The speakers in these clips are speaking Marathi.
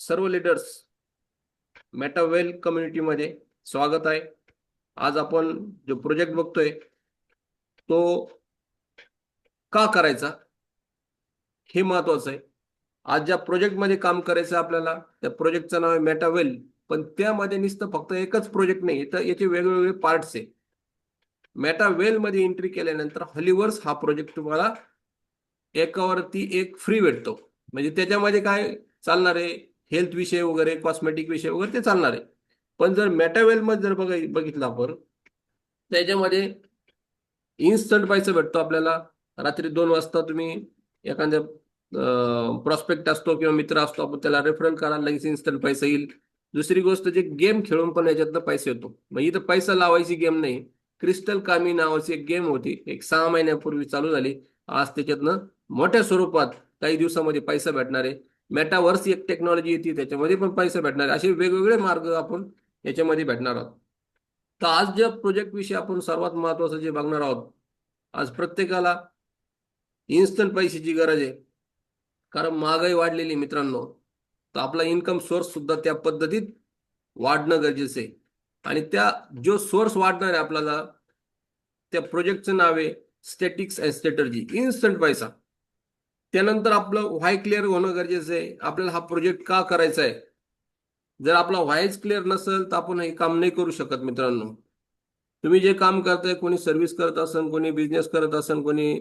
सर्व लीडर्स मेटावेल कम्युनिटीमध्ये स्वागत आहे. आज आपण जो प्रोजेक्ट बघतोय तो का करायचा हे महत्वाचं आहे. आज ज्या प्रोजेक्टमध्ये काम करायचं आपल्याला त्या प्रोजेक्टचं नाव आहे मेटावेल. पण त्यामध्ये नुसतं फक्त एकच प्रोजेक्ट नाही, तर याचे वेगवेगळे पार्ट्स आहे. मेटावेल मध्ये एंट्री केल्यानंतर हॉलिवर्स हा प्रोजेक्ट तुम्हाला एकावरती एक फ्री भेटतो. म्हणजे त्याच्यामध्ये काय चालणार आहे, हेल्थ विषय वगैरे, कॉस्मेटिक विषय वगैरे ते चालणार आहे. पण जर मेटावेल मध्ये जर बघितलं आपण, त्याच्यामध्ये इन्स्टंट पैसा भेटतो आपल्याला. रात्री 2 वाजता तुम्ही एखाद्या प्रॉस्पेक्ट असतो किंवा मित्र असतो, आपण त्याला रेफरल करा, लगेच इन्स्टंट पैसा येईल. दुसरी गोष्ट, जे गेम खेळून पण याच्यातनं पैसा येतो. म्हणजे इथं पैसा लावायची गेम नाही. क्रिस्टल कामी नावाची एक गेम होती, एक 6 महिन्यापूर्वी चालू झाली. आज त्याच्यातनं मोठ्या स्वरूपात काही दिवसामध्ये पैसा भेटणार आहे. मेटावर्स एक टेक्नॉलॉजी येते, त्याच्यामध्ये पण पैसा भेटणार आहे. असे वेगवेगळे मार्ग आपण याच्यामध्ये भेटणार आहोत. तर आज ज्या प्रोजेक्ट विषयी आपण सर्वात महत्वाचं जे बघणार आहोत, आज प्रत्येकाला इन्स्टंट पैशाची गरज आहे. कारण महागाई वाढलेली मित्रांनो. तर आपला इन्कम सोर्स सुद्धा त्या पद्धतीत वाढणं गरजेचं आहे. आणि त्या जो सोर्स वाढणार आहे आपल्याला, त्या प्रोजेक्टचं नाव आहे स्टॅटिक्स अँड स्ट्रॅटर्जी, इन्स्टंट पैसा. त्यानंतर आपलं व्हाय क्लिअर होणं गरजेचं आहे. आपल्याला हा प्रोजेक्ट का करायचा आहे. जर आपला व्हायच क्लिअर नसेल तर आपण हे काम नाही करू शकत मित्रांनो. तुम्ही जे काम करताय, कोणी सर्व्हिस करत असेल, कोणी बिझनेस करत असेल, कोणी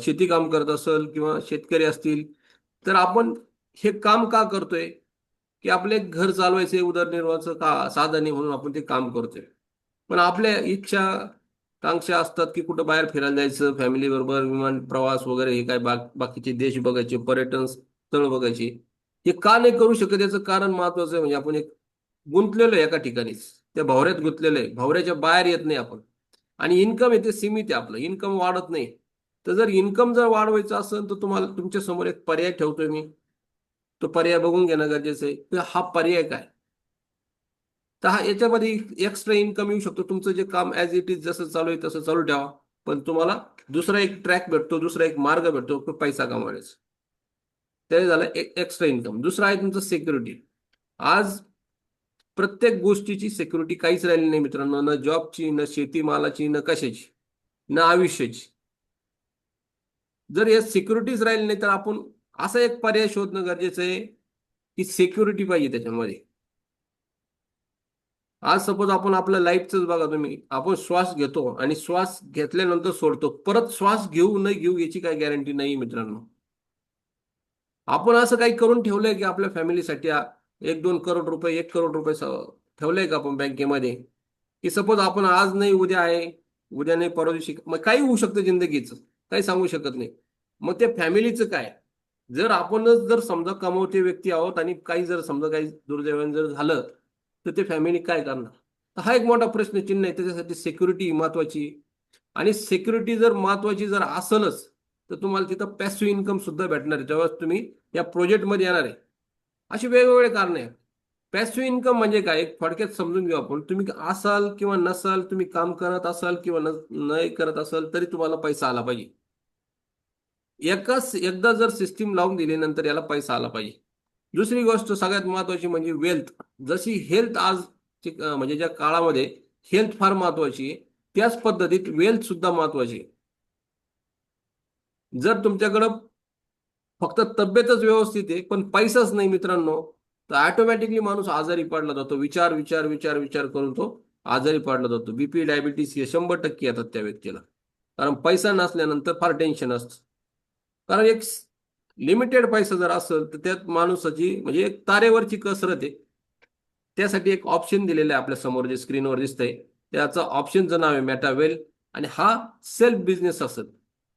शेती काम करत असेल किंवा शेतकरी असतील, तर आपण हे काम का करतोय, की आपले घर चालवायचे, उदरनिर्वाहाचं का साधन आहे म्हणून आपण ते काम करतोय. पण आपल्या इच्छा कांक्षा असतात की कुठं बाहेर फिरायला जायचं, फॅमिली बरोबर विमान प्रवास वगैरे, हे काय बाकीचे देश बघायचे, पर्यटन स्थळ बघायचे. हे का नाही करू शकत, याचं कारण महत्वाचं आहे. म्हणजे आपण एक गुंतलेलो आहे एका ठिकाणीच, त्या भवऱ्यात गुंतलेलो आहे, भवऱ्याच्या बाहेर येत नाही आपण. आणि इन्कम येते सीमित आहे, आपलं इन्कम वाढत नाही. तर जर इन्कम जर वाढवायचं असेल तर तुम्हाला तुमच्या समोर एक पर्याय ठेवतोय मी. तो पर्याय बघून घेणं गरजेचं आहे. तर हा पर्याय काय, तर हा याच्यामध्ये एक्स्ट्रा इन्कम येऊ शकतो. तुमचं जे काम ऍज इट इज जसं चालू आहे तसं चालू ठेवा, पण तुम्हाला दुसरा एक ट्रॅक भेटतो, दुसरा एक मार्ग भेटतो पैसा कमवायचा. ते झालं एक एक्स्ट्रा इन्कम. दुसरा आहे तुमचं सिक्युरिटी. आज प्रत्येक गोष्टीची सिक्युरिटी काहीच राहिली नाही मित्रांनो. न जॉबची, न शेतीमालाची, न कशाची, न आयुष्याची. जर या सिक्युरिटीज राहिली नाही तर आपण असा एक पर्याय शोधणं गरजेचं आहे की सिक्युरिटी पाहिजे त्याच्यामध्ये. आज सपोज आपण आपल्या लाईफच बघा तुम्ही, आपण श्वास घेतो आणि श्वास घेतल्यानंतर सोडतो. परत श्वास घेऊ न घेऊ याची काही गॅरंटी नाही मित्रांनो. आपण असं काही करून ठेवलंय की आपल्या फॅमिलीसाठी 1-2 करोड रुपये, 1 करोड रुपये ठेवलंय का आपण बँकेमध्ये, की सपोज आपण आज नाही उद्या आहे, उद्या नाही परवा दिवशी, मग काही होऊ शकतं जिंदगीचं, काही सांगू शकत नाही. मग ते फॅमिलीचं काय. जर आपणच जर समजा कमवते व्यक्ती आहोत आणि काही जर समजा काही दुर्दैवाने जर झालं, तर ते फॅमिली काय करणार. तर हा एक मोठा प्रश्नचिन्ह आहे. त्याच्यासाठी सिक्युरिटी महत्वाची. आणि सिक्युरिटी जर महत्वाची जर असेलच, तर तुम्हाला तिथं पॅसिव्ह इन्कम सुद्धा भेटणार आहे जेव्हा तुम्ही या प्रोजेक्टमध्ये येणार आहे. अशी वेगवेगळे कारण आहेत. पॅसिव्ह इन्कम म्हणजे काय, एक थोडक्यात समजून घेऊ आपण. तुम्ही असाल किंवा नसाल, तुम्ही काम करत असाल किंवा नाही करत असाल, तरी तुम्हाला पैसा आला पाहिजे. एकदा जर सिस्टीम लावून दिली, नंतर याला पैसा आला पाहिजे. दुसरी गोष्ट सगळ्यात महत्वाची म्हणजे वेल्थ. जशी हेल्थ आज म्हणजे ज्या काळामध्ये हेल्थ फार महत्वाची आहे, त्याच पद्धतीत वेल्थ सुद्धा महत्वाची आहे. जर तुमच्याकडं फक्त तब्येतच व्यवस्थित आहे पण पैसाच नाही मित्रांनो, तर ऑटोमॅटिकली माणूस आजारी पडला जातो. विचार विचार विचार विचार करून तो आजारी पडला जातो. बीपी, डायबिटीस हे 100% येतात त्या व्यक्तीला. कारण पैसा नसल्यानंतर फार टेन्शन असतं. कारण एक लिमिटेड पैसा जर असेल तर त्यात माणसाची म्हणजे एक तारेवरची कसरत आहे. त्यासाठी एक ऑप्शन दिलेलं आहे आपल्या समोर, जे स्क्रीनवर दिसतंय. त्याचं ऑप्शनचं नाव आहे मेटावेल. आणि हा सेल्फ बिझनेस असेल.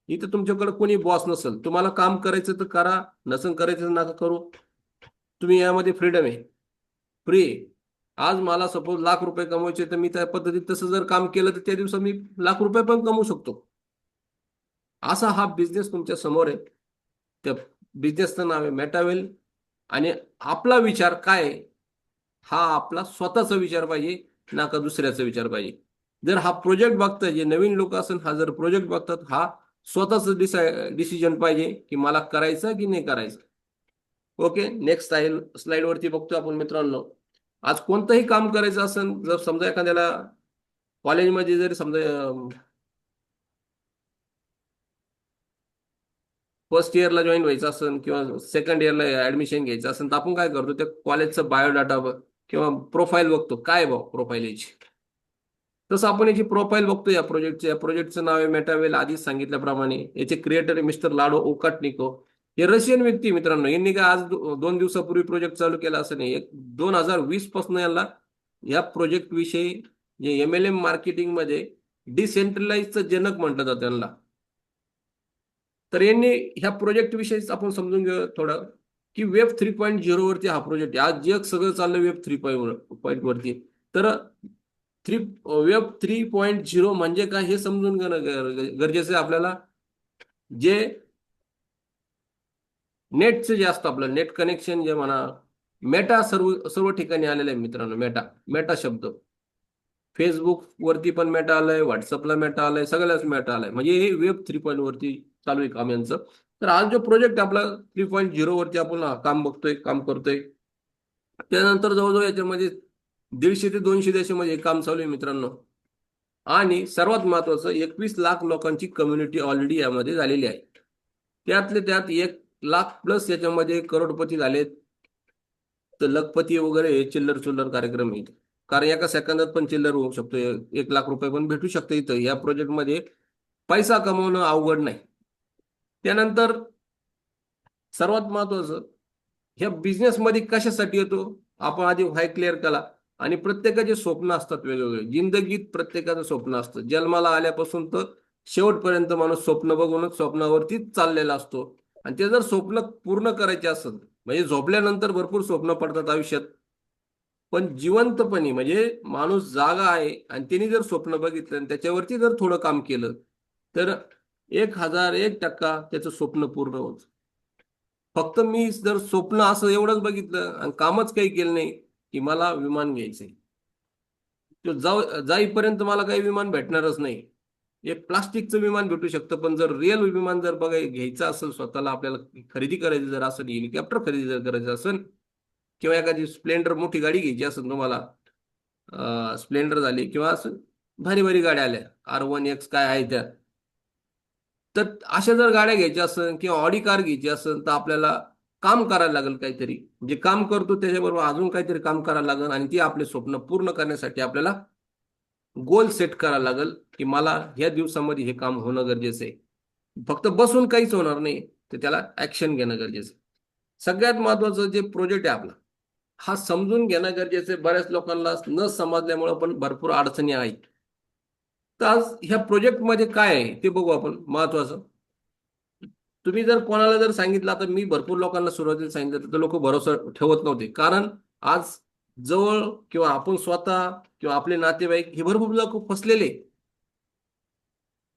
इथं तुमच्याकडे कोणी बॉस नसेल. तुम्हाला काम करायचं तर करा, नसेल करायचं तर नका करू. तुम्ही यामध्ये फ्रीडम आहे, फ्री आहे. आज मला सपोज ₹1,00,000 कमवायचे, तर मी त्या पद्धतीत तसं जर काम केलं तर त्या दिवसात मी ₹1,00,000 पण कमवू शकतो. असा हा बिझनेस तुमच्या समोर आहे. त्या बिझनेसचं नाव आहे मेटावेल. आणि आपला विचार काय आहे? हा आपला स्वतःचा विचार पाहिजे, ना का दुसऱ्याचा विचार पाहिजे. जर हा प्रोजेक्ट बघताय, जे नवीन लोक असेल, हा जर प्रोजेक्ट बघतात, हा स्वतःच डिसिजन पाहिजे की मला करायचं की नाही करायचं. ओके, नेक्स्ट स्लाइड वरती बघतो आपण मित्रांनो. आज कोणतंही काम करायचं असेल, जर समजा एखाद्याला कॉलेजमध्ये जरी समजा फर्स्ट इयरला जॉईन व्हायचं असेल किंवा सेकंड इयरला ऍडमिशन घ्यायचं असेल, तर आपण काय करतो, त्या कॉलेजचं बायोडाटा किंवा प्रोफाईल बघतो. काय प्रोफाईल याची, तसं आपण याची प्रोफाईल बघतो या प्रोजेक्टचे. या प्रोजेक्टचं नाव आहे मेटावेल. आधीच सांगितल्याप्रमाणे याचे क्रिएटर आहे मिस्टर लाडो ओकाटनिको. हे रशियन व्यक्ती मित्रांनो. यांनी काय आज 2 दिवसापूर्वी प्रोजेक्ट चालू केला असं नाही. 2020 पासून यांना या प्रोजेक्ट विषयी, जे MLM मार्केटिंग मध्ये डिसेंट्रलाइजचं जनक म्हटलं जातं त्यांना. तर यांनी ह्या प्रोजेक्ट विषयीच आपण समजून घेऊ थोडं, की वेब 3.0 वरती हा प्रोजेक्ट आहे. आज जग सगळं चाललं वेब 3 वरती. तर वेब 3.0 म्हणजे काय हे समजून घेणं गरजेचं आहे आपल्याला. जे नेटचं जे असतं, आपलं नेट कनेक्शन जे म्हणा, मेटा सर्व सर्व ठिकाणी आलेलं आहे मित्रांनो. मेटा मेटा शब्द फेसबुक वरती पण मेटा आलाय, व्हॉट्सअपला मेटा आलाय, सगळ्याच मेटा आलाय. म्हणजे हे वेब 3.0 वरती चालू आहे काम यांचं. तर आज जो प्रोजेक्ट आपला 3.0 वरती आपण काम बघतोय, काम करतोय, त्यानंतर जवळजवळ याच्यामध्ये 150 ते 200 देशामध्ये काम चालू आहे मित्रांनो. आणि सर्वात महत्वाचं, 21 लाख लोकांची कम्युनिटी ऑलरेडी यामध्ये झालेली आहे. त्यातले त्यात 1 लाख प्लस याच्यामध्ये करोडपती झालेत. तर लखपती वगैरे हे चिल्लर चिल्लर कार्यक्रम आहेत. कारण एका सेकंदात पण चिल्लर होऊ शकतो. 1 लाख रुपये पण भेटू शकतो इथं. या प्रोजेक्टमध्ये पैसा कमवणं अवघड नाही. त्यानंतर सर्वात महत्वाचं, ह्या बिझनेसमध्ये कशासाठी येतो आपण आधी व्हाय क्लिअर केला. आणि प्रत्येकाचे स्वप्न असतात वेगवेगळे. जिंदगीत प्रत्येकाचं स्वप्न असतं. जन्माला आल्यापासून तर शेवटपर्यंत माणूस स्वप्न बघूनच स्वप्नावरतीच चाललेला असतो. आणि ते जर स्वप्न पूर्ण करायचे असेल, म्हणजे झोपल्यानंतर भरपूर स्वप्न पडतात आयुष्यात, पण जिवंतपणी म्हणजे माणूस जागा आहे आणि त्यांनी जर स्वप्न बघितलं आणि त्याच्यावरती जर थोडं काम केलं, तर 1001% त्याचं स्वप्न पूर्ण होतं. फक्त मी जर स्वप्न असं एवढंच बघितलं आणि कामच काही केलं नाही, की मला विमान घ्यायचंय, तो जाईपर्यंत मला काही विमान भेटणारच नाही. एक प्लास्टिकचं विमान भेटू शकतं, पण जर रिअल विमान जर घ्यायचं असेल, स्वतःला आपल्याला खरेदी करायची जर असेल, हेलिकॉप्टर खरेदी जर करायचं असेल, किंवा एखादी स्प्लेंडर मोठी गाडी घ्यायची असेल तुम्हाला, स्प्लेंडर झाली किंवा असं भारी भारी गाड्या आल्या, R1X काय आहे त्या, तर अशा जर गाड्या घ्यायच्या असेल किंवा ऑडी कार घ्यायची असेल, तर आपल्याला काम करायला लागेल काहीतरी. जे काम करतो त्याच्याबरोबर अजून काहीतरी काम करायला लागेल. आणि ती आपले स्वप्न पूर्ण करण्यासाठी आपल्याला गोल सेट करायला लागेल, की मला ह्या दिवसामध्ये हे काम होणं गरजेचं आहे. फक्त बसून काहीच होणार नाही, तर त्याला ऍक्शन घेणं गरजेचं आहे. सगळ्यात महत्वाचं जे प्रोजेक्ट आहे आपला, हा समजून घेणं गरजेचं आहे. बऱ्याच लोकांना न समजल्यामुळे पण भरपूर अडचणी आहेत. तर आज ह्या प्रोजेक्टमध्ये काय आहे ते बघू आपण. महत्वाचं, तुम्ही जर कोणाला जर सांगितलं, तर मी भरपूर लोकांना सुरुवातीला सांगितलं, तर लोक भरोसा ठेवत नव्हते. कारण आज जवळ किंवा आपण स्वतः किंवा आपले नातेवाईक हे भरपूर लोक फसलेले.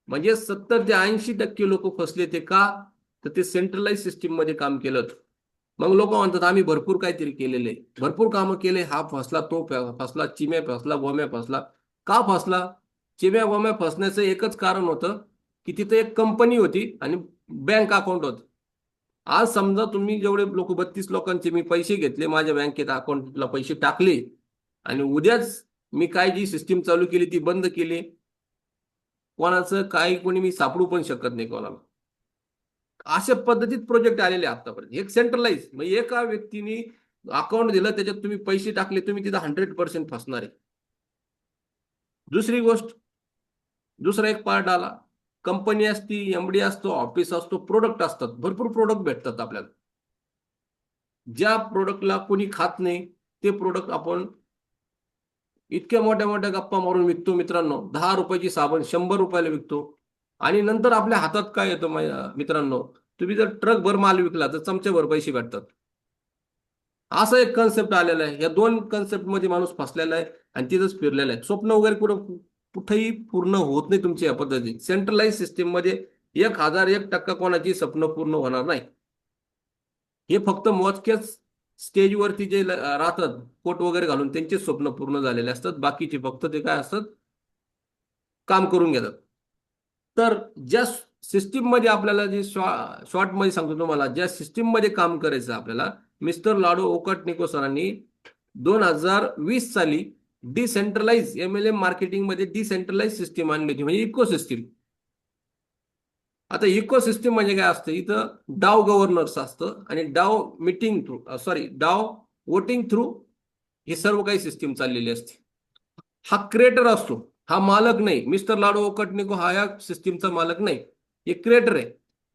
म्हणजे 70 ते 80% लोक फसले. ते का? तर ते सेंट्रलाइज सिस्टीम मध्ये काम केलं. मग लोक म्हणतात आम्ही भरपूर काहीतरी केलेले, भरपूर कामं केले, हा फसला, तो फसला, चिम्या फसला, गोम्या फसला. का फसला? चिम्या गोम्या फसण्याचं एकच कारण होतं, की तिथे एक कंपनी होती आणि बँक अकाउंट होतं. आज समजा तुम्ही जेवढे लोक, 32 लोकांचे मी पैसे घेतले, माझ्या बँकेत अकाउंटला पैसे टाकले, आणि उद्याच मी काय जी सिस्टीम चालू केली ती बंद केली, कोणाचं काही कोणी मी सापडू पण शकत नाही कोणाला. अशा पद्धतीत प्रोजेक्ट आलेले आतापर्यंत. एक सेंट्रलाइज म्हणजे एका व्यक्तीने अकाउंट दिलं, त्याच्यात तुम्ही पैसे टाकले, तुम्ही तिथं 100% फसणार आहे. दुसरी गोष्ट, दुसरा एक पार्ट आला, कंपनी असती, MD असतो, ऑफिस असतो, प्रोडक्ट असतात, भरपूर प्रोडक्ट भेटतात आपल्याला. ज्या प्रोडक्टला कोणी खात नाही, ते प्रोडक्ट आपण इतक्या मोठ्या मोठ्या गप्पा मारून विकतो मित्रांनो. 10 रुपयाची साबण 100 रुपयाला विकतो. आणि नंतर आपल्या हातात काय येतं मित्रांनो, तुम्ही जर ट्रक भर माल विकला, तर चमच्याभर पैसे भेटतात. असं एक कन्सेप्ट आलेला आहे. या दोन कन्सेप्ट मध्ये माणूस फसलेला आहे आणि तिथंच फिरलेला आहे. स्वप्न वगैरे कुठेही पूर्ण होत नाही तुमच्या या पद्धतीत. सेंट्रलाइज सिस्टीम मध्ये 1001% कोणाची स्वप्न पूर्ण होणार नाही. हे फक्त मोजक्याच स्टेजवरती जे राहतात, कोट वगैरे घालून, त्यांचे स्वप्न पूर्ण झालेले असतात. बाकीचे फक्त ते काय असतात, काम करून घेतात. तर ज्या सिस्टीम मध्ये आपल्याला, जे शॉर्ट मध्ये सांगतो तुम्हाला, ज्या सिस्टीम मध्ये काम करायचं आपल्याला, मिस्टर लाडो ओकटनिको सरांनी 2020 साली डिसेंट्रलाइज MLM मार्केटिंग मध्ये डिसेंट्रलाइज सिस्टीम आणली होती, म्हणजे इकोसिस्टीम. आता इकोसिस्टीम म्हणजे काय असतं, इथं डाव गव्हर्नर्स असतं आणि डाव मीटिंग थ्रू डाव वोटिंग थ्रू हे सर्व काही सिस्टीम चाललेली असते. हा क्रिएटर असतो, हा मालक नाही. मिस्टर लाडो ओकटनिको हा या सिस्टीमचा मालक नाही, हे क्रिएटर आहे.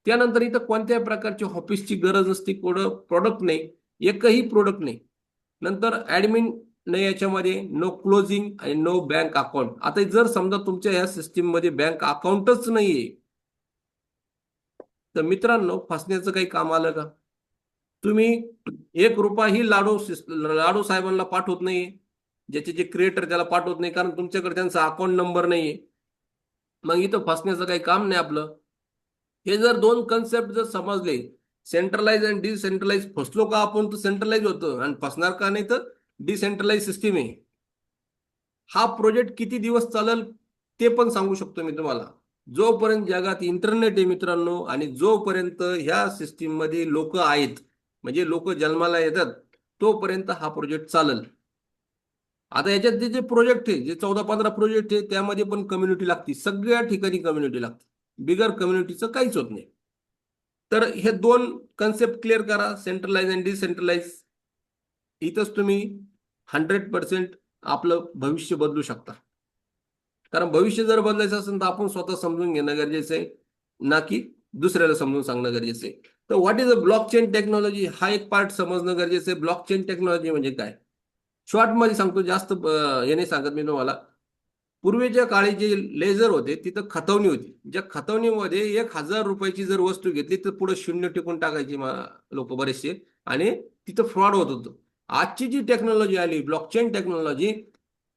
त्यानंतर इथं कोणत्याही प्रकारची ऑफिसची गरज नसते, कोणतं प्रोडक्ट नाही, एकही प्रोडक्ट नाही. नंतर ऍडमिन नाही याच्यामध्ये, नो क्लोजिंग आणि नो बँक अकाउंट. आता जर समजा तुमच्या या सिस्टीम मध्ये बँक अकाउंटच नाहीये, तर मित्रांनो फसण्याचं काही काम आलं का? तुम्ही 1 रुपयाही लाडू साहेबांना पाठवत नाही, ज्याचे जे क्रिएटर त्याला पाठवत नाही, कारण तुमच्याकडे त्यांचा अकाउंट नंबर नाहीये. मग इथं फसण्याचं काही काम नाही आपलं. हे जर दोन कन्सेप्ट जर समजले, सेंट्रलाइज आणि डिसेंट्रलाइज, फसलो का आपण तर सेंट्रलाइज होतो आणि फसणार का नाही तर डिसेंट्रलाइज सिस्टीम आहे. हा प्रोजेक्ट किती दिवस चालेल ते पण सांगू शकतो मी तुम्हाला. जोपर्यंत जगात इंटरनेट आहे मित्रांनो, आणि जोपर्यंत ह्या सिस्टीम मध्ये लोक आहेत, म्हणजे लोक जन्माला येतात, तोपर्यंत हा प्रोजेक्ट चालेल. आता याच्यात जे प्रोजेक्ट आहे, जे 14-15 प्रोजेक्ट आहे, त्यामध्ये पण कम्युनिटी लागते, सगळ्या ठिकाणी कम्युनिटी लागते. बिगर कम्युनिटीचं काहीच होत नाही. तर हे दोन कन्सेप्ट क्लिअर करा, सेंट्रलाइज आणि डिसेंट्रलाइज. इथंच तुम्ही 100% आपलं भविष्य बदलू शकता. कारण भविष्य जर बदलायचं असेल तर आपण स्वतः समजून घेणं गरजेचं आहे, ना की दुसऱ्याला समजून सांगणं गरजेचं आहे. तर what is a blockchain technology, हा एक पार्ट समजणं गरजेचं आहे. ब्लॉकचेन टेक्नॉलॉजी म्हणजे काय, शॉर्ट मध्ये सांगतो, जास्त हे नाही सांगत मी तुम्हाला. पूर्वीच्या काळी जे लेझर होते तिथं खतवणी होती, ज्या खतवणीमध्ये 1,000 रुपयाची जर वस्तू घेतली तर पुढे शून्य टिकून टाकायची लोक बरेचसे, आणि तिथं फ्रॉड होत होतं. आजची जी टेक्नॉलॉजी आली ब्लॉकचेन टेक्नॉलॉजी,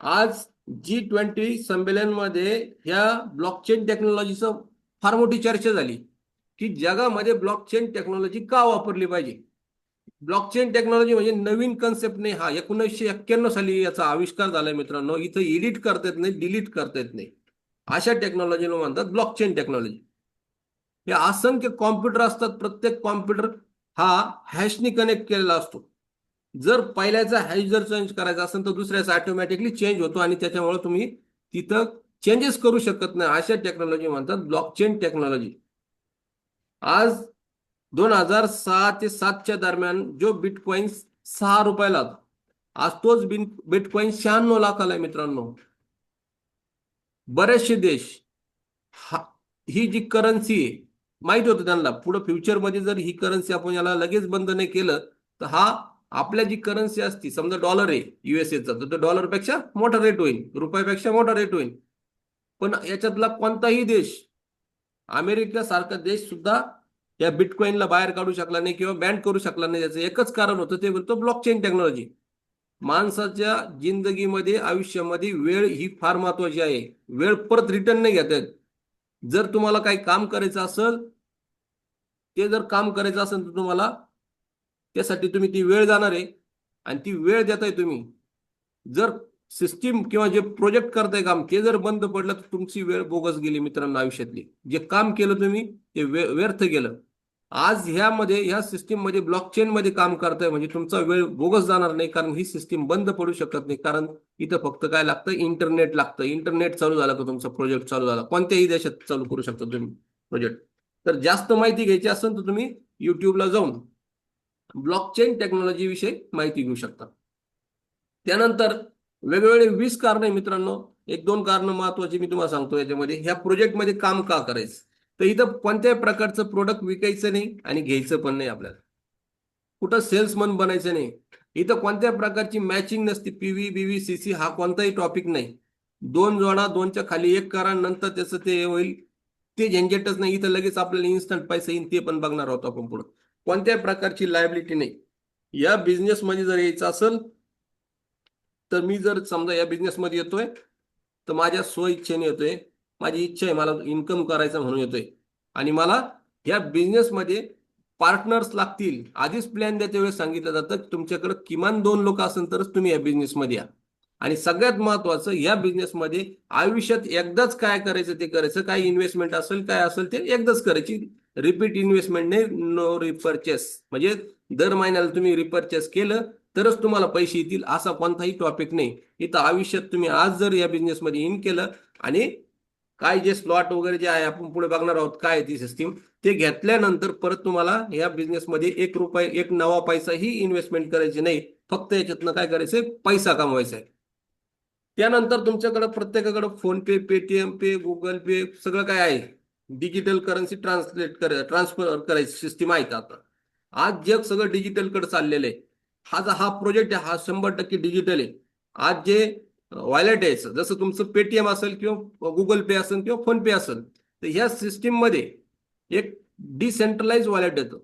आज G20 संमेलनमध्ये ह्या ब्लॉकचेन टेक्नॉलॉजीचं फार मोठी चर्चा झाली की जगामध्ये ब्लॉकचेन टेक्नॉलॉजी का वापरली पाहिजे. ब्लॉकचेन टेक्नॉलॉजी म्हणजे नवीन कन्सेप्ट नाही, हा 1991 साली याचा आविष्कार झालाय मित्रांनो. इथं एडिट करता येत नाही, डिलीट करता येत नाही, अशा टेक्नॉलॉजीला म्हणतात ब्लॉकचेन टेक्नॉलॉजी. हे असंख्य कॉम्प्युटर असतात, प्रत्येक कॉम्प्युटर हा हॅशनी कनेक्ट केलेला असतो. जर पहिल्याचा हॅश जर चेंज करायचा असेल तर दुसऱ्याचा ऑटोमॅटिकली चेंज होतो, आणि त्याच्यामुळे तुम्ही तिथं चेंजेस करू शकत नाही. अशा टेक्नॉलॉजी म्हणतात ब्लॉकचेन टेक्नॉलॉजी. आज 2006 ते 7च्या दरम्यान जो बिटकॉइन 6 रुपयाला, आज तोच बिटकॉइन 96 लाखाला आहे मित्रांनो. बरेचसे देश ही जी करन्सी आहे, माहित होतं त्यांना पुढे फ्युचरमध्ये जर ही करन्सी आपण याला लगेच बंद नाही केलं तर हा आपल्या जी करन्सी असती, समजा डॉलर आहे USA चा, तर डॉलरपेक्षा मोठा रेट होईल, रुपयापेक्षा मोठा रेट होईल. पण याच्यातला कोणताही देश, अमेरिका सारखा देश सुद्धा या बिटकॉइनला बाहेर काढू शकला नाही किंवा बॅन करू शकला नाही. याचं एकच कारण होतं, ते बोलतो ब्लॉकचेन टेक्नॉलॉजी. माणसाच्या जिंदगीमध्ये, आयुष्यामध्ये वेळ ही फार महत्वाची आहे. वेळ परत रिटर्न नाही घेता येत. जर तुम्हाला काही काम करायचं असेल, ते जर काम करायचं असेल तर तुम्हाला त्यासाठी तुम्ही ती वेळ जाणार आहे, आणि ती वेळ देताय तुम्ही. जर सिस्टीम किंवा जे प्रोजेक्ट करताय काम, ते जर बंद पडलं तर तुमची वेळ बोगस गेली मित्रांनो. आयुष्यातली जे काम केलं तुम्ही ते व्यर्थ गेलं. आज ह्या सिस्टीम मध्ये, ब्लॉकचेन मध्ये काम करताय म्हणजे तुमचा वेळ बोगस जाणार नाही, कारण ही सिस्टीम बंद पडू शकत नाही. कारण इथं फक्त काय लागतं, इंटरनेट लागतं. इंटरनेट चालू झालं का तुमचा प्रोजेक्ट चालू झाला. कोणत्याही देशात चालू करू शकता तुम्ही प्रोजेक्ट. तर जास्त माहिती घ्यायची असेल तर तुम्ही युट्यूबला जाऊन ब्लॉकचेन टेक्नॉलॉजी विषयी माहिती घेऊ शकता. त्यानंतर वेगवेगळे 20 कारण आहे मित्रांनो. 1-2 कारण महत्वाची मी तुम्हाला सांगतो याच्यामध्ये. ह्या प्रोजेक्टमध्ये काम का करायचं, तर इथं कोणत्याही प्रकारचं प्रोडक्ट विकायचं नाही आणि घ्यायचं पण नाही आपल्याला. कुठं सेल्समन बनायचं नाही. इथं कोणत्या प्रकारची मॅचिंग नसते, PV, BV, CC हा कोणताही टॉपिक नाही. 2 जोडा, 2च्या खाली 1 करा, नंतर त्याचं ते होईल, ते झंझटच नाही. इथं लगेच आपल्याला इन्स्टंट पैसे येईल, ते पण बघणार आहोत आपण पुढे. कोणत्याही प्रकारची लायबिलिटी नाही. या बिझनेस मध्ये जर यायचं असेल तर मी जर समजा या बिझनेस मध्ये येतोय तर माझ्या स्वइच्छेने येतोय, माझी इच्छा आहे, मला इन्कम करायचं म्हणून येतोय, आणि मला या बिझनेस मध्ये पार्टनर्स लागतील. आधीच प्लॅन देते वेळेस सांगितलं जातं की तुमच्याकडे किमान 2 लोक असेल तरच तुम्ही या बिझनेस मध्ये या. आणि सगळ्यात महत्वाचं, या बिझनेस मध्ये आयुष्यात एकदाच काय करायचं ते करायचं. काय इन्व्हेस्टमेंट असेल, काय असेल ते एकदाच करायची. रिपीट इन्व्हेस्टमेंट नाही, नो रिपर्चेस. म्हणजे दर महिन्याला तुम्ही रिपर्चेस केलं तरच तुम्हाला पैसे येतील असा कोणताही टॉपिक नाही. इथं आयुष्यात तुम्ही आज जर या बिझनेसमध्ये इन केलं आणि काय जे स्लॉट वगैरे जे आहे आपण पुढे बघणार आहोत काय ती सिस्टीम, ते घेतल्यानंतर परत तुम्हाला या बिझनेसमध्ये 1 रुपया 1 नवा पैसाही इन्व्हेस्टमेंट करायची नाही. फक्त याच्यातनं काय करायचंय, पैसा कमवायचा आहे. त्यानंतर तुमच्याकडे प्रत्येकाकडे फोन पे, पेटीएम पे, गुगल पे सगळं काय आहे. डिजिटल करन्सी ट्रान्सफर करायची सिस्टीम आहे आता. आज जग सगळं डिजिटलकडे चाललेलं आहे. हा प्रोजेक्ट आहे, हा 100% डिजिटल आहे. आज जे वॉलेट आहे, जसं तुमचं पेटीएम असेल किंवा गुगल पे असेल किंवा फोन पे असेल, तर ह्या सिस्टीम मध्ये एक डिसेंट्रलाइज वॉलेट येतं.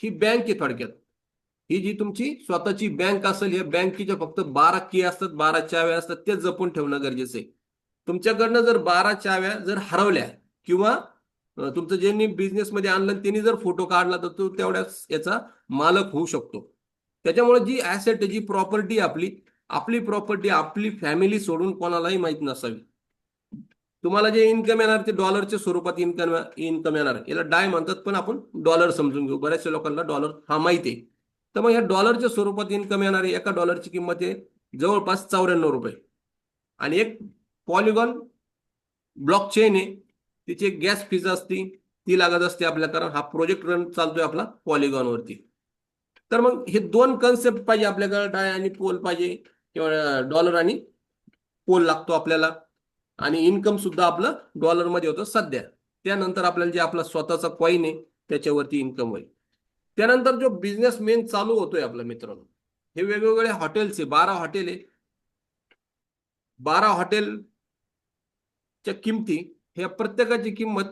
ही बँक आहे थोडक्यात. ही जी तुमची स्वतःची बँक असेल, या बँकेच्या फक्त 12 की असतात, 12 चाव्या असतात, ते जपून ठेवणं गरजेचं आहे. तुमच्याकडनं जर 12 चाव्या जर हरवल्या किंवा तुमचं ज्यांनी बिझनेसमध्ये आणलं त्यांनी जर फोटो काढला तर तो तेवढ्याच याचा मालक होऊ शकतो. त्याच्यामुळे जी ऍसेट जी प्रॉपर्टी आपली आपली प्रॉपर्टी आपली फॅमिली सोडून कोणालाही माहित नसावी. तुम्हाला जे इन्कम येणार ते डॉलरच्या स्वरूपात इन्कम येणार. याला डाय म्हणतात पण आपण डॉलर समजून घेऊ. बऱ्याचशा लोकांना डॉलर हा माहिती आहे. तर मग या डॉलरच्या स्वरूपात इन्कम येणार आहे. एका डॉलरची किंमत आहे जवळपास 94 रुपये. आणि एक पॉलिगॉन ब्लॉक चेन आहे, तिची एक गॅस फीज असते, ती लागत असते आपल्या, कारण हा प्रोजेक्ट रन चालतोय आपला पॉलिगॉनवरती. तर मग हे दोन कन्सेप्ट पाहिजे आपल्याकडे, डाय आणि पोल पाहिजे किंवा डॉलर आणि पोल लागतो आपल्याला. आणि इन्कम सुद्धा आपलं डॉलरमध्ये होतं सध्या. त्यानंतर आपल्याला जे आपला स्वतःचा कॉईन आहे त्याच्यावरती इन्कम होईल. त्यानंतर जो बिझनेस मेन चालू होतोय आपल्या मित्रांनो, हे वेगवेगळे हॉटेल्स आहे, 12 हॉटेल आहे. 12 हॉटेलच्या किमती, ह्या प्रत्येकाची किंमत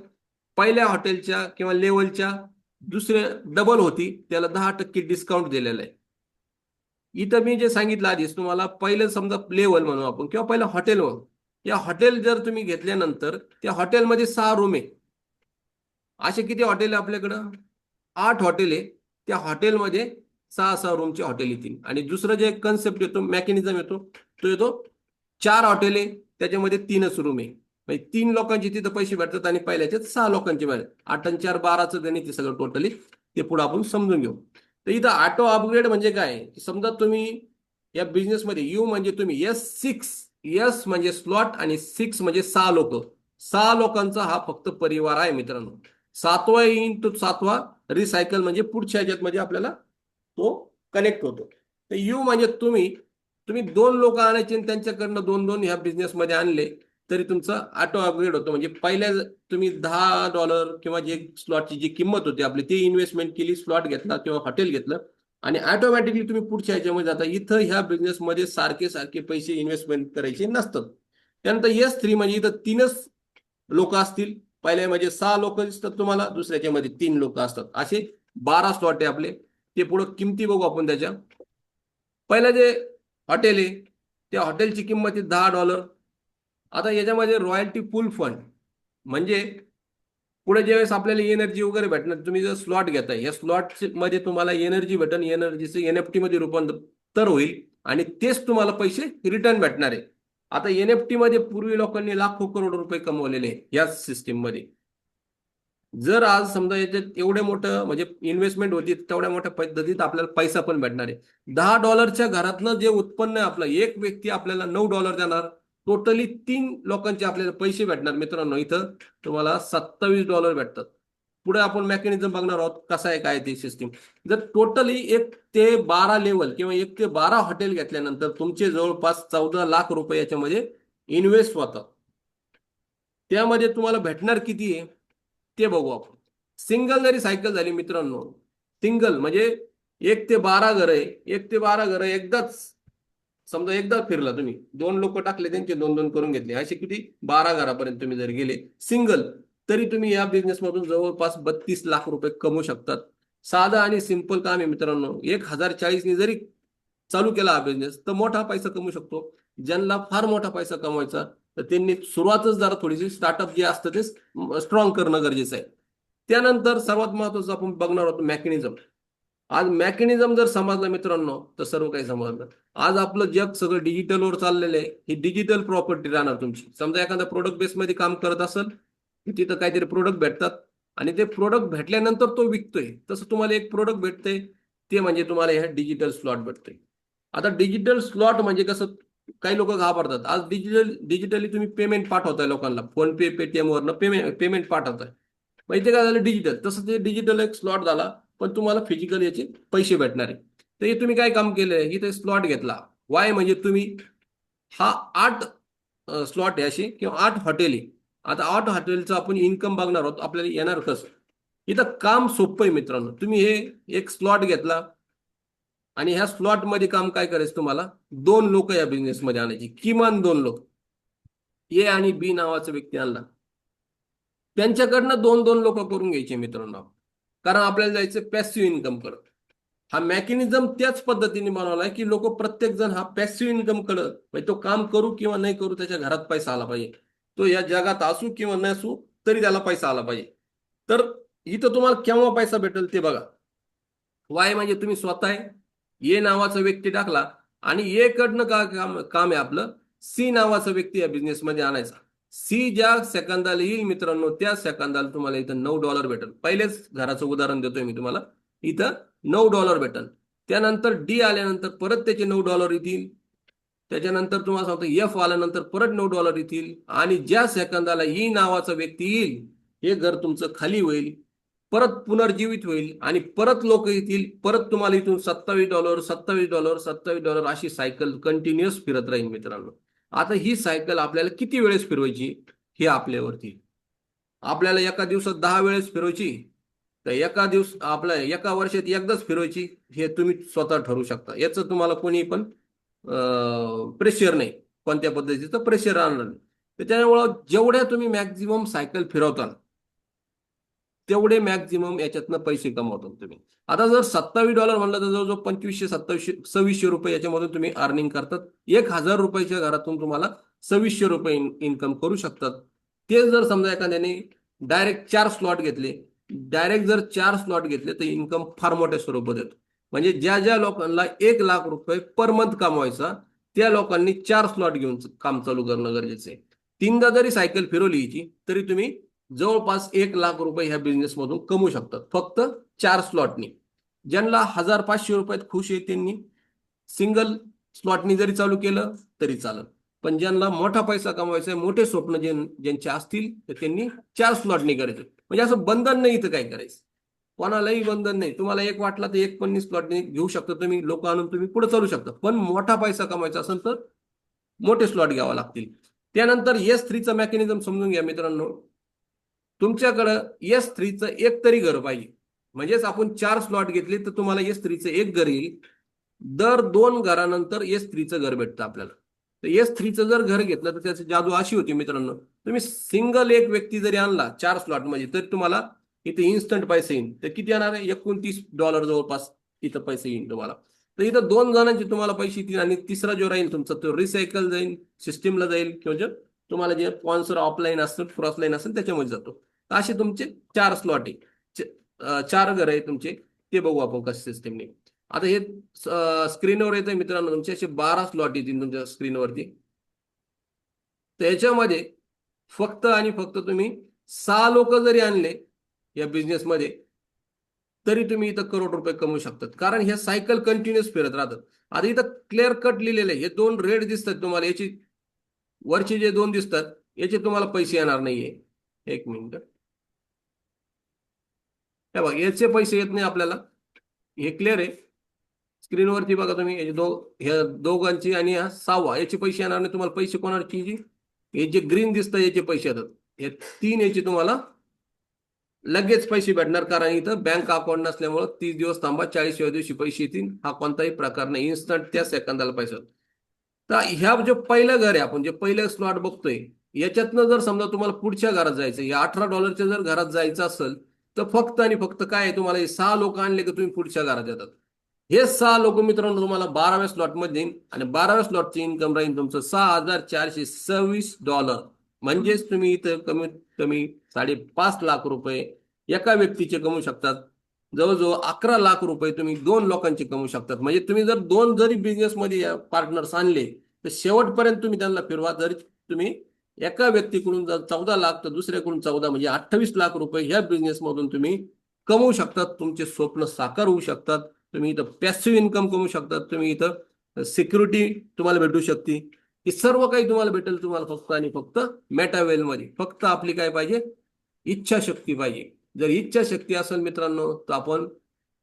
पहिल्या हॉटेलच्या किंवा लेवलच्या दुसऱ्या डबल होती, त्याला 10% डिस्काउंट दिलेलं आहे. इथं मी जे सांगितलं आधीच तुम्हाला, पहिलं समजा लेवल म्हणू आपण किंवा पहिलं हॉटेल म्हणू. या हॉटेल जर तुम्ही घेतल्यानंतर त्या हॉटेलमध्ये 6 रूम आहे. असे किती हॉटेल आहे आपल्याकडं? 8 हॉटेल आहे. त्या हॉटेलमध्ये 6 रूमचे हॉटेल येतील. आणि दुसरं जे कन्सेप्ट येतो, मेकॅनिझम येतो, तो येतो 4 हॉटेल आहे, त्याच्यामध्ये 3च रूम आहे. म्हणजे 3 लोकांचे तिथं पैसे भेटतात आणि पहिल्याच्यात 6 लोकांचे भेटतात. 8 आणि 4 12चं गणित ते सगळं टोटली, ते पुढे आपण समजून घेऊ. तर इथं ऑटो अपग्रेड म्हणजे काय, समजा तुम्ही या बिझनेसमध्ये यू म्हणजे तुम्ही एस म्हणजे स्लॉट आणि 6 म्हणजे 6 लोक. 6 लोकांचा हा फक्त परिवार आहे मित्रांनो. 7वा येईन तो 7वा रिसायकल म्हणजे पुढच्या ह्याच्यात म्हणजे आपल्याला तो कनेक्ट होतो. तर यू म्हणजे तुम्ही तुम्ही 2 लोक आणायचे आणि त्यांच्याकडनं 2-2 ह्या बिझनेसमध्ये आणले तरी तुमचं ऑटो अपग्रेड होतो. म्हणजे पहिल्या तुम्ही $10 किंवा जे स्लॉटची जी किंमत होती आपली ती इन्व्हेस्टमेंट केली, स्लॉट घेतला किंवा हॉटेल घेतलं आणि ऑटोमॅटिकली तुम्ही पुढच्या ह्याच्यामध्ये जाता. इथं ह्या बिझनेसमध्ये सारखे सारखे पैसे इन्व्हेस्टमेंट करायचे नसतात. त्यानंतर S3 म्हणजे इथं 3च लोक असतील. पहिल्या म्हणजे 6 लोक दिसतात तुम्हाला, दुसऱ्याच्या मध्ये 3 लोक असतात. असे 12 स्लॉट आहे आपले. ते पुढे किमती बघू आपण त्याच्या. पहिलं जे हॉटेल आहे त्या हॉटेलची किंमत आहे $10. आता याच्यामध्ये रॉयल्टी पूल फंड म्हणजे पुढे ज्यावेळेस आपल्याला एनर्जी वगैरे भेटणार, तुम्ही जर स्लॉट घेताय या स्लॉट मध्ये तुम्हाला एनर्जी भेटन, एनर्जीचं NFT मध्ये रूपांतर होईल आणि तेच तुम्हाला पैसे रिटर्न भेटणार आहे. आता NFT मध्ये पूर्वी लोकांनी लाखो करोड रुपये कमवलेले या सिस्टीम मध्ये. जर आज समजा याच्यात एवढे मोठं म्हणजे इन्व्हेस्टमेंट होती, तेवढ्या मोठ्या पद्धतीत आपल्याला पैसा पण भेटणार आहे. $10 घरातनं जे उत्पन्न आहे आपलं, एक व्यक्ती आपल्याला $9 देणार, टोटली 3 लोकांचे आपल्याला पैसे भेटणार मित्रांनो. इथं तुम्हाला $27 भेटतात. पुढे आपण मेकॅनिझम बघणार आहोत कसं आहे काय ते सिस्टीम. जर टोटली 1 ते 12 लेवल किंवा 1 ते 12 हॉटेल घेतल्यानंतर तुमचे जवळपास 14 लाख रुपये याच्यामध्ये इन्व्हेस्ट होतात. त्यामध्ये तुम्हाला भेटणार किती आहे ते बघू आपण. सिंगल जरी सायकल झाली मित्रांनो, सिंगल म्हणजे 1 ते 12 घर आहे, 1 ते 12 घर एकदाच समजा एकदा फिरला तुम्ही, 2 लोक टाकले त्यांचे 2-2 करून घेतले, असे किती 12 घरापर्यंत तुम्ही जर गेले सिंगल, तरी तुम्ही या बिझनेस मधून जवळपास 32 लाख रुपये कमवू शकतात. साधा आणि सिंपल काम आहे मित्रांनो. 1040 ने जरी चालू केला हा बिझनेस तर मोठा पैसा कमवू शकतो. ज्यांना फार मोठा पैसा कमवायचा तर त्यांनी सुरुवातच जरा थोडीशी स्टार्टअप जे असतं ते स्ट्रॉंग करणं गरजेचं आहे. त्यानंतर सर्वात महत्वाचं आपण बघणार आहोत मेकॅनिझम. आज मेकॅनिझम जर समजला मित्रांनो तर सर्व काही समजलं. आज आपलं जग सगळं डिजिटलवर चाललेलं आहे. ही डिजिटल प्रॉपर्टी राहणार तुमची. समजा एखादा प्रोडक्ट बेसमध्ये काम करत असेल, तिथं काहीतरी प्रोडक्ट भेटतात आणि ते प्रोडक्ट भेटल्यानंतर तो विकतोय. तसं तुम्हाला एक प्रोडक्ट भेटतंय, ते म्हणजे तुम्हाला ह्या डिजिटल स्लॉट भेटते. आता डिजिटल स्लॉट म्हणजे कसं, काही लोक घाबरतात. आज डिजिटली तुम्ही पेमेंट पाठवताय लोकांना, फोन पे, पेटीएम वरनं पेमेंट पाठवताय. माहिती काय झालं, डिजिटल. तसं ते डिजिटल एक स्लॉट झाला, पण तुम्हाला फिजिकल याचे पैसे भेटणार आहे. तर हे तुम्ही काय काम केलंय, इथे स्लॉट घेतला. वाय म्हणजे तुम्ही हा 8 स्लॉट आहे असे, किंवा 8 हॉटेल आहे. आता 8 हॉटेलचं आपण इन्कम बघणार आहोत, आपल्याला येणार कसं. इथं काम सोपं आहे मित्रांनो. तुम्ही हे एक स्लॉट घेतला, आणि ह्या स्लॉट मध्ये काम काय करायचं तुम्हाला, 2 लोक या बिझनेसमध्ये आणायची, किमान 2 लोक. ए आणि बी नावाचा व्यक्ती आणला, त्यांच्याकडनं 2-2 लोक करून घ्यायचे मित्रांनो. कारण आपल्याला जायचं पॅसिव्ह इन्कम करत. हा मेकॅनिझम त्याच पद्धतीने बनवलाय की लोक, प्रत्येक जण हा पॅसिव्ह इन्कम करत, म्हणजे तो काम करू किंवा नाही करू, त्याच्या घरात पैसा आला पाहिजे. तो या जगात असू किंवा नसू, तरी त्याला पैसा आला पाहिजे. तर इथं तुम्हाला केव्हा पैसा भेटेल ते बघा. वाय म्हणजे तुम्ही स्वतः आहे. ए नावाचा व्यक्ती टाकला, आणि ए कडनं का काम काम आहे आपलं, सी नावाचा व्यक्ती या बिझनेसमध्ये आणायचा. सी ज्या सेकंदाला येईल मित्रांनो, त्या सेकंदाला तुम्हाला इथं $9 भेटेल. पहिलेच घराचं उदाहरण देतोय मी तुम्हाला. इथं $9 भेटेल. त्यानंतर डी आल्यानंतर परत त्याचे $9 येतील. त्याच्यानंतर तुम्हाला सांगतो, एफ आल्यानंतर परत $9 येतील. आणि ज्या सेकंदाला ई नावाचा व्यक्ती येईल, हे घर तुमचं खाली होईल, परत पुनर्जीवित होईल, आणि परत लोक येतील, परत तुम्हाला इथून $27, $27, $27 अशी सायकल कंटिन्युअस फिरत राहील मित्रांनो. आता ही सायकल आपल्याला किती वेळेस फिरवायची, हे आपल्यावरती. आपल्याला एका दिवसात 10 वेळेस फिरवायची, तर एका वर्षात एकदाच फिरवायची, हे तुम्ही स्वतः ठरवू शकता. याचं तुम्हाला कोणी पण प्रेशर नाही, कोणत्या पद्धतीचं प्रेशर आणणार नाही. त्याच्यामुळं जेवढ्या तुम्ही मॅक्झिमम सायकल फिरवता, तेवढे मॅक्झिमम याच्यातनं पैसे कमवतात तुम्ही. आता जर $27 म्हणलं, तर जवळजवळ 2500-2600 याच्यामधून तुम्ही अर्निंग करतात. 1000 घरातून तुम्हाला ₹2600 इन्कम करू शकतात. ते जर समजा एखाद्याने डायरेक्ट 4 स्लॉट घेतले, तर इन्कम फार मोठ्या स्वरूपात येतो. म्हणजे ज्या ज्या लोकांना ₹1,00,000 पर मंथ कमवायचा, त्या लोकांनी 4 स्लॉट घेऊन काम चालू करणं गरजेचं आहे. 3दा जरी सायकल फिरवली याची, तरी तुम्ही जवळपास ₹1,00,000 ह्या बिझनेसमधून कमवू शकतात, फक्त 4 स्लॉटनी. ज्यांना ₹1,500 खुश आहे, त्यांनी सिंगल स्लॉटनी जरी चालू केलं तरी चालेल. पण ज्यांना मोठा पैसा कमवायचा आहे, मोठे स्वप्न ज्यांचे असतील, तर त्यांनी 4 स्लॉटनी करायचं. म्हणजे असं बंधन नाही इथं काय करायचं, कोणालाही बंधन नाही. तुम्हाला एक वाटला तर एक पण स्लॉटनी घेऊ शकता तुम्ही, लोक आणून तुम्ही पुढे चालू शकता. पण मोठा पैसा कमवायचा असेल तर मोठे स्लॉट घ्यावा लागतील. त्यानंतर S3चं मेकॅनिझम समजून घ्या मित्रांनो. तुमच्याकडं S3चं एक तरी घर पाहिजे. म्हणजेच आपण 4 स्लॉट घेतले, तर तुम्हाला S3चं एक घर येईल. दर 2 घरानंतर S3चं घर भेटतं आपल्याला. तर S3चं जर घर घेतलं, तर त्याची जादू अशी होती मित्रांनो, तुम्ही सिंगल एक व्यक्ती जरी आणला 4 स्लॉट मध्ये, तर तुम्हाला इथे इन्स्टंट पैसे येईल. तर किती येणार आहे, $29 जवळपास इथं पैसे येईल तुम्हाला. तर इथं 2 जणांचे तुम्हाला पैसे येतील, आणि तिसरा जो राहील तुमचा, तो रिसायकल जाईल, सिस्टीमला जाईल, किंवा तुम्हाला जे स्पॉन्सर ऑफलाईन असेल, क्रॉसलाईन असेल, त्याच्यामध्ये जातो. असे तुमचे 4 स्लॉट आहे, 4 घर आहे तुमचे. ते बघू आपण कसं सिस्टीमने. आता हे स्क्रीनवर येतंय मित्रांनो, तुमचे असे 12 स्लॉट येतील तुमच्या स्क्रीनवरती. त्याच्यामध्ये फक्त आणि फक्त तुम्ही 6 लोक जरी आणले या बिझनेसमध्ये, तरी तुम्ही इथं करोड रुपये कमवू शकतात. कारण हे सायकल कंटिन्युअस फिरत राहतात. आता इथं क्लिअर कट लिहिलेले, हे 2 रेड दिसतात तुम्हाला, याची वरचे जे 2 दिसतात, याचे तुम्हाला पैसे येणार नाहीये. एक मिनिट, हे बघा, याचे पैसे येत नाही आपल्याला, हे क्लिअर आहे. स्क्रीनवरती बघा तुम्ही, ह्या दोघांची आणि हा 6वा, याचे पैसे येणार नाही तुम्हाला. पैसे कोणाची, हे जे ग्रीन दिसतं याचे पैसे येतात. हे 3 याचे तुम्हाला लगेच पैसे भेटणार, कारण इथं बँक अकाउंट नसल्यामुळे 30 दिवस थांबा, 40व्या दिवशी पैसे येतील. हा कोणताही प्रकार नाही, इन्स्टंट त्या सेकंदाला पैसे. तर ह्या जे पहिलं घर आहे, आपण जे पहिलं स्लॉट बघतोय, याच्यातनं जर समजा तुम्हाला पुढच्या घरात जायचं, या $18 जर घरात जायचं असेल, तर फक्त आणि फक्त काय आहे, तुम्हाला 6 लोक आणले की तुम्ही पुढच्या घरात येतात. हे 6 लोक मित्रांनो तुम्हाला 12व्या स्लॉटमध्ये देईन, आणि 12व्या स्लॉटची इन्कम राहील तुमचं $6,426. म्हणजेच तुम्ही इथं कमीत कमी ₹5.5 लाख एका व्यक्तीचे कमवू शकतात. जवळजवळ ₹11 लाख तुम्ही 2 लोकांचे कमवू शकतात. म्हणजे तुम्ही जर 2 जरी बिझनेसमध्ये पार्टनर्स आणले, तर शेवटपर्यंत तुम्ही त्यांना फिरवा. जर तुम्ही एका व्यक्तीकडून जर 14 लाख, तर दुसऱ्याकडून 14, म्हणजे ₹28 लाख ह्या बिझनेसमधून तुम्ही कमवू शकतात. तुमचे स्वप्न साकार होऊ शकतात. तुम्ही इथं पॅसिव्ह इन्कम कमवू शकता, तुम्ही इथं सिक्युरिटी तुम्हाला भेटू शकते. हे सर्व काही तुम्हाला भेटेल तुम्हाला फक्त आणि फक्त मेटावेल मध्ये. फक्त आपली काय पाहिजे, इच्छाशक्ती पाहिजे. जर इच्छाशक्ती असेल मित्रांनो तर आपण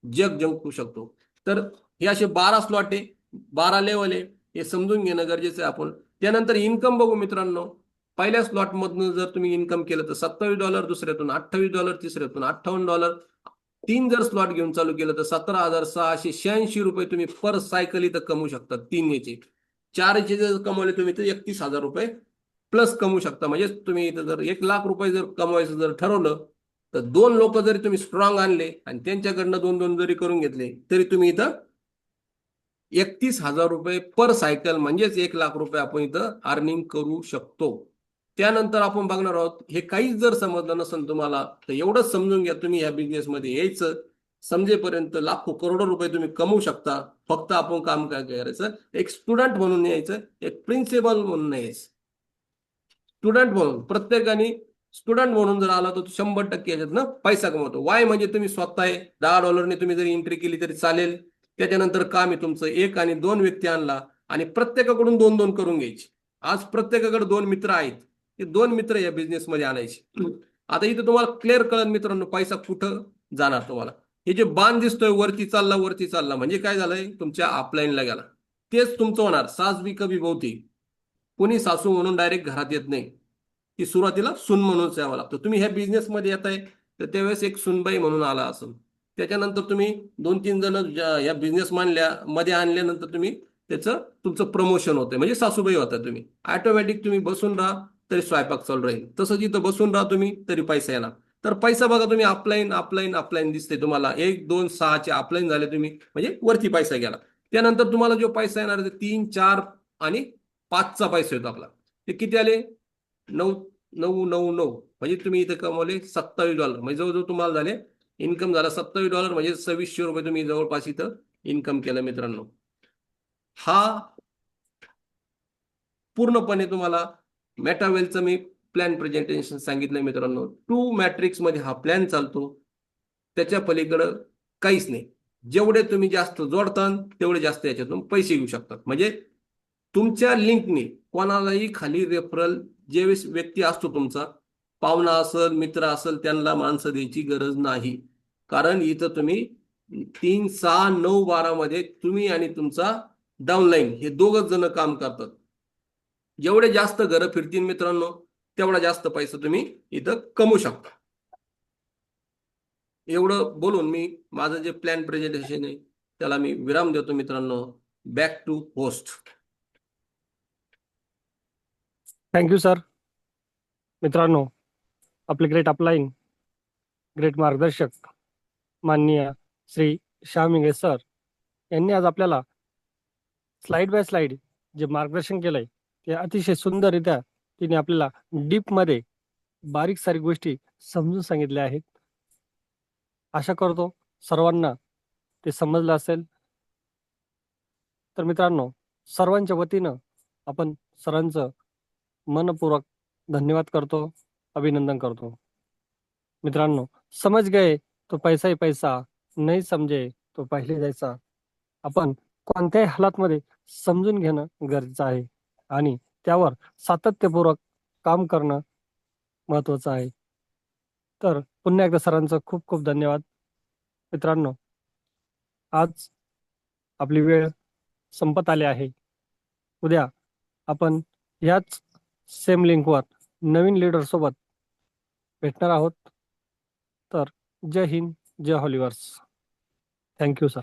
जग जिंकू शकतो. तर हे असे 12 स्लॉट आहे, 12 लेवल आहे, हे समजून घेणं गरजेचं आहे आपण. त्यानंतर इन्कम बघू मित्रांनो. पहिल्या स्लॉट मधून जर तुम्ही इन्कम केलं तर $27, दुसऱ्यातून $28, तिसऱ्यातून $58. 3 जर स्लॉट घेऊन चालू केलं तर ₹17,686 तुम्ही पर सायकल इथं कमवू शकता. 3 याचे 4 याचे जर कमवले तुम्ही तर ₹31,000 प्लस कमवू शकता. म्हणजे तुम्ही इथं जर ₹1,00,000 जर कमवायचं जर ठरवलं तर 2 लोक जरी तुम्ही स्ट्रॉंग आणले आणि त्यांच्याकडनं 2-2 जरी करून घेतले तरी तुम्ही इथं ₹31,000 पर सायकल म्हणजेच ₹1,00,000 आपण इथं अर्निंग करू शकतो. त्यानंतर आपण बघणार आहोत, हे काहीच जर समजलं नसेल तुम्हाला तर एवढंच समजून घ्या, तुम्ही ह्या बिझनेसमध्ये यायचं, समजेपर्यंत लाखो करोडो रुपये तुम्ही कमवू शकता. फक्त आपण काम काय करायचं, एक स्टुडंट म्हणून यायचं, एक प्रिन्सिपल म्हणून यायचं. स्टुडंट म्हणून प्रत्येकाने स्टुडंट म्हणून जर आला तर 100% याच्यात ना पैसा कमवतो. वाय म्हणजे तुम्ही स्वतः आहे, $10 तुम्ही जरी एंट्री केली तरी चालेल. त्याच्यानंतर काम आहे तुमचं, 1 आणि 2 व्यक्ती आणला आणि प्रत्येकाकडून 2-2 करून घ्यायची. आज प्रत्येकाकडे 2 मित्र आहेत, ते 2 मित्र या बिझनेसमध्ये आणायचे. आता इथे तुम्हाला क्लिअर कळेल मित्रांनो पैसा कुठं जाणार तुम्हाला. हे जे बाण दिसतोय वरती चालला वरती चालला म्हणजे काय झालंय, तुमच्या अपलाईनला गेला. तेच तुमचं होणार. सास भी कभी बहुती. कोणी सासू म्हणून डायरेक्ट घरात येत नाही, ती सुरुवातीला सून म्हणूनच यावं लागतं. तुम्ही ह्या बिझनेसमध्ये येत आहे तर त्यावेळेस एक सुनबाई म्हणून आला असेल. त्याच्यानंतर तुम्ही 2-3 जण या बिझनेस मध्ये आणल्यानंतर तुम्ही त्याचं तुमचं प्रमोशन होतंय म्हणजे सासूबाई होता. तुम्ही ऑटोमॅटिक तुम्ही बसून राहा तरी स्वयंपाक चालू राहील, तसंच इथं बसून राहा तुम्ही तरी पैसा येणार. तर पैसा बघा तुम्ही अपलाईन अपलाईन अपलाईन दिसते तुम्हाला. 1 2 6चे अपलाईन झाले तुम्ही म्हणजे वरती पैसा गेला. त्यानंतर तुम्हाला जो पैसा येणार आहे 3 4 आणि 5चा पैसा येतो आपला. ते किती आले, 9,999 म्हणजे तुम्ही इथे कमवले $27. म्हणजे जवळजवळ तुम्हाला झाले इन्कम झाला $27 म्हणजे ₹2600 तुम्ही जवळपास इथं इन्कम केलं मित्रांनो. हा पूर्णपणे तुम्हाला मेटावेलचं मी प्लॅन प्रेझेंटेशन सांगितलं मित्रांनो. 2 मॅट्रिक्स मध्ये हा प्लॅन चालतो, त्याच्या पलीकडं काहीच नाही. जेवढे तुम्ही जास्त जोडता तेवढे जास्त याच्यातून पैसे घेऊ शकतात. म्हणजे तुमच्या लिंकने कोणालाही खाली रेफरल जे व्यक्ती असतो तुमचा पाहुणा असेल मित्र असेल त्यांना माणसं द्यायची गरज नाही. कारण इथं तुम्ही 3 6 9 12 मध्ये तुम्ही आणि तुमचा डाऊनलाईन हे दोघच जण काम करतात. जेवढे जास्त घरं फिरतील मित्रांनो तेवढा जास्त पैसा तुम्ही इथं कमवू शकता. एवढं बोलून मी माझं जे प्लॅन प्रेझेंटेशन आहे त्याला मी विराम देतो मित्रांनो. Back to host. Thank you sir. मित्रांनो, आपले ग्रेट अपलाईन ग्रेट मार्गदर्शक माननीय श्री श्याम इंगळे सर यांनी आज आपल्याला स्लाइड बाय स्लाइड जे मार्गदर्शन केलंय ते अतिशय सुंदररित्या तिने आपल्याला डीपमध्ये बारीक सारीक गोष्टी समजून सांगितल्या आहेत. आशा करतो सर्वांना ते समजलं असेल. तर मित्रांनो, सर्वांच्या वतीनं आपण सरांचं मनपूर्वक धन्यवाद करतो, अभिनंदन करतो. मित्रांनो, समज गए तो पैसा ही पैसा, नाही समजे तो पहिले जायचा. आपण कोणत्याही हालातमध्ये समजून घेणं गरजेचं आहे आणि त्यावर सातत्यपूर्वक काम करणं महत्वाचं आहे. तर पुन्हा एकदा सरांचं खूप खूप धन्यवाद. मित्रांनो, आज आपली वेळ संपत आली आहे. उद्या आपण याच सेम लिंकवर नवीन लीडर सोबत भेटणार आहोत. तर जय हिंद, जय हॉलिवर्स. Thank you sir.